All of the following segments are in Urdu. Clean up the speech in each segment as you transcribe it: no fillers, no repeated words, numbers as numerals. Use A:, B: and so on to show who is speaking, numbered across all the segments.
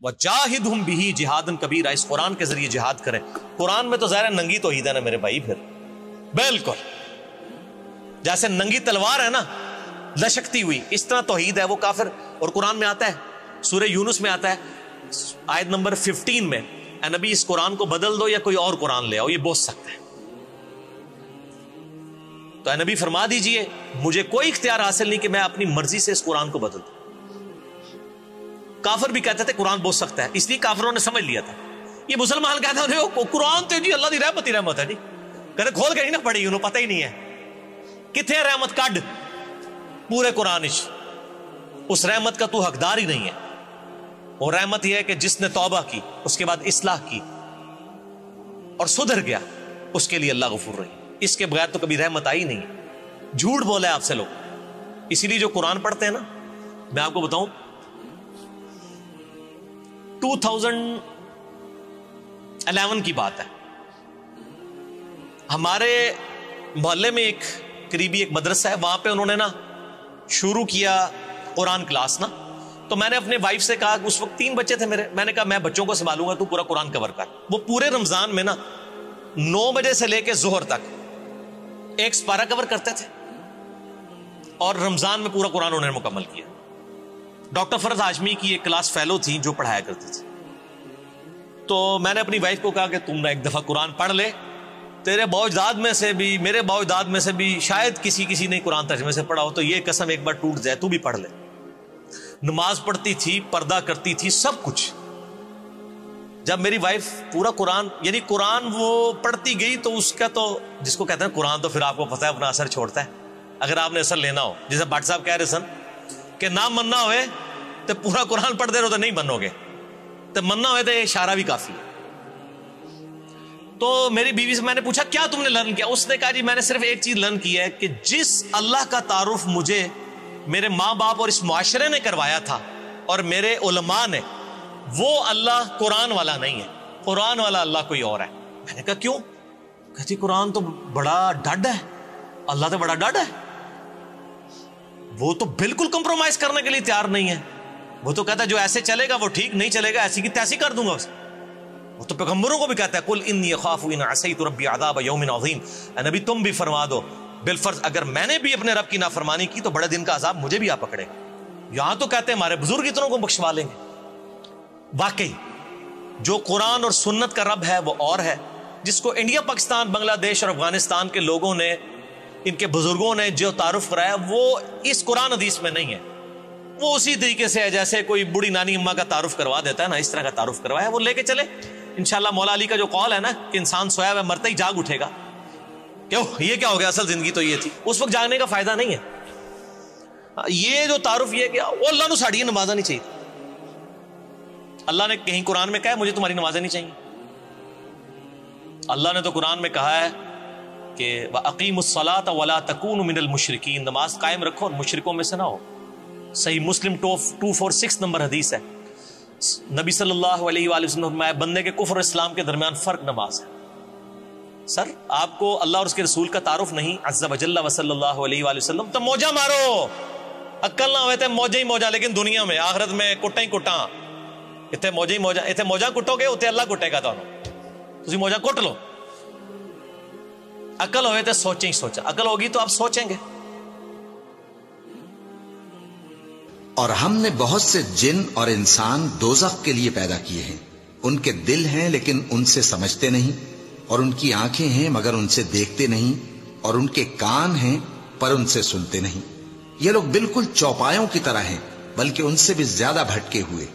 A: وَجَاهِدْهُمْ بِهِ جِهَادًا كَبِيرًا، اس قرآن کے ذریعے جہاد کریں. قرآن میں تو ظاہر ننگی توحید ہے نا میرے بھائی، پھر بالکل جیسے ننگی تلوار ہے نا لشکتی ہوئی، اس طرح توحید ہے وہ کافر. اور قرآن میں آتا ہے، سورہ یونس میں آتا ہے آیت نمبر 15 میں، اے نبی اس قرآن کو بدل دو یا کوئی اور قرآن لے آؤ، یہ بوجھ سکتا ہے. تو اے نبی فرما دیجئے مجھے کوئی اختیار حاصل نہیں کہ میں اپنی مرضی سے اس قرآن کو بدل دوں. کافر بھی کہتے تھے قرآن بوجھ سکتا ہے، اس لیے کافروں نے سمجھ لیا تھا. یہ مسلمان کہتے ہیں قرآن تو جی اللہ دی رحمت ہی رحمت ہے جی، کہتے کھول کے ہی نہ پڑھی انہوں پتہ ہی نہیں ہے کتنے رحمت کڈ پورے قرآن اس رحمت کا تو حقدار ہی نہیں ہے. اور رحمت یہ ہے کہ جس نے توبہ کی اس کے بعد اصلاح کی اور سدھر گیا اس کے لیے اللہ غفور رحیم. اس کے بغیر تو کبھی رحمت آئی نہیں. جھوٹ بولے آپ سے لوگ. اسی لیے جو قرآن پڑھتے ہیں نا، میں آپ کو بتاؤں 2011 کی بات ہے، ہمارے محلے میں ایک قریبی ایک مدرسہ ہے، وہاں پہ انہوں نے نا شروع کیا قرآن کلاس نا. تو میں نے اپنے وائف سے کہا کہ اس وقت 3 بچے تھے میرے، میں نے کہا میں بچوں کو سنبھالوں گا، تو پورا قرآن کور کر. وہ پورے رمضان میں نا 9 بجے سے لے کے ظہر تک ایک سپارہ کور کرتے تھے، اور رمضان میں پورا قرآن انہوں نے مکمل کیا. ڈاکٹر فرد ہاشمی کی ایک کلاس فیلو تھی جو پڑھایا کرتی تھی. تو میں نے اپنی وائف کو کہا کہ تم نے ایک دفعہ قرآن پڑھ لے، تیرے باوجداد میں سے بھی میرے باوجداد میں سے بھی شاید کسی نے قرآن ترجمے سے پڑھا ہو، تو یہ قسم ایک بار ٹوٹ جائے تو بھی پڑھ لے. نماز پڑھتی تھی، پردہ کرتی تھی، سب کچھ. جب میری وائف پورا قرآن یعنی قرآن وہ پڑھتی گئی تو اس کا تو جس کو کہتے ہیں قرآن تو پھر آپ کو پتہ ہے اپنا اثر چھوڑتا ہے. اگر آپ نے اثر لینا ہو، جیسے بٹ صاحب کہہ رہے سن کہ نہ مننا ہوئے تو پورا قرآن پڑھ دے رہو تو نہیں منو گے، تو مننا ہوئے تو یہ اشارہ بھی کافی ہے. تو میری بیوی سے میں نے پوچھا کیا تم نے لرن کیا؟ اس نے کہا جی میں نے صرف ایک چیز لرن کی ہے کہ جس اللہ کا تعارف مجھے میرے ماں باپ اور اس معاشرے نے کروایا تھا اور میرے علماء نے، وہ اللہ قرآن والا نہیں ہے، قرآن والا اللہ کوئی اور ہے. میں نے کہا کیوں؟ کہتی قرآن تو بڑا ڈڈ ہے، اللہ تو بڑا ڈڈ ہے، وہ تو بالکل کمپرومائز کرنے کے لیے تیار نہیں ہے. وہ تو کہتا ہے جو ایسے چلے گا وہ ٹھیک، نہیں چلے گا ایسی کی تیسی کر دوں گا اسے. وہ تو پیغمبروں کو بھی کہتا ہے قل انی اخاف ان عصیت ربی عذاب یوم عظیم. اے نبی تم بھی فرما دو بالفرض اگر میں نے بھی اپنے رب کی نافرمانی کی تو بڑے دن کا عذاب مجھے بھی آ پکڑے گا. یہاں تو کہتے ہیں ہمارے بزرگ اتنوں کو بخشوا لیں گے. واقعی جو قرآن اور سنت کا رب ہے وہ اور ہے، جس کو انڈیا، پاکستان، بنگلہ دیش اور افغانستان کے لوگوں نے، ان کے بزرگوں نے جو تعارف کرایا وہ اس قرآن حدیث میں نہیں ہے. وہ اسی طریقے سے ہے جیسے کوئی بڑی نانی اماں کا تعارف کروا دیتا ہے نا، اس طرح کا تعارف کروایا وہ لے کے چلے. انشاءاللہ مولا علی کا جو قول ہے نا کہ انسان سویا ہوا مرتے ہی جاگ اٹھے گا، کیوں یہ کیا ہو گیا، اصل زندگی تو یہ تھی. اس وقت جاگنے کا فائدہ نہیں ہے. یہ جو تعارف یہ کہ وہ اللہ نے ساڑی نمازہ نہیں چاہیے. اللہ نے کہیں قرآن میں کہا ہے مجھے تمہاری نمازیں نہیں چاہیے. اللہ نے تو قرآن میں کہا ہے کہ وَأَقِيمُوا الصَّلَاةَ وَلَا تَكُونُوا مِنَ الْمُشْرِكِينَ، نماز قائم رکھو اور مشرکوں میں سے نہ ہو. صحیح مسلم 246 نمبر حدیث ہے. نبی صلی اللہ علیہ وآلہ وسلم نے فرمایا بندے کے کفر اور اسلام کے درمیان فرق نماز ہے. سر آپ کو اللہ اور اس کے رسول کا تعارف نہیں عز وجل و صلی اللہ علیہ وآلہ وسلم تو موجہ مارو، عقل نہ ہوئے تھے موجہ ہی موجہ، لیکن دنیا میں آخرت میں کٹا ہی کٹا. اتنے موجہ ہی موجہ، اتنے موجہ کٹو گے اتنے اللہ کٹے گا. تسی موجہ کٹ لو. عقل ہوئے تھے سوچیں ہی سوچا، عقل ہوگی تو آپ سوچیں گے.
B: اور ہم نے بہت سے جن اور انسان دوزخ کے لیے پیدا کیے ہیں. ان کے دل ہیں لیکن ان سے سمجھتے نہیں، اور ان کی آنکھیں ہیں مگر ان سے دیکھتے نہیں، اور ان کے کان ہیں پر ان سے سنتے نہیں. یہ لوگ بالکل چوپایوں کی طرح ہیں بلکہ ان سے بھی زیادہ بھٹکے ہوئے.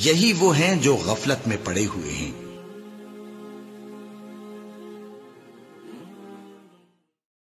B: یہی وہ ہیں جو غفلت میں پڑے ہوئے ہیں.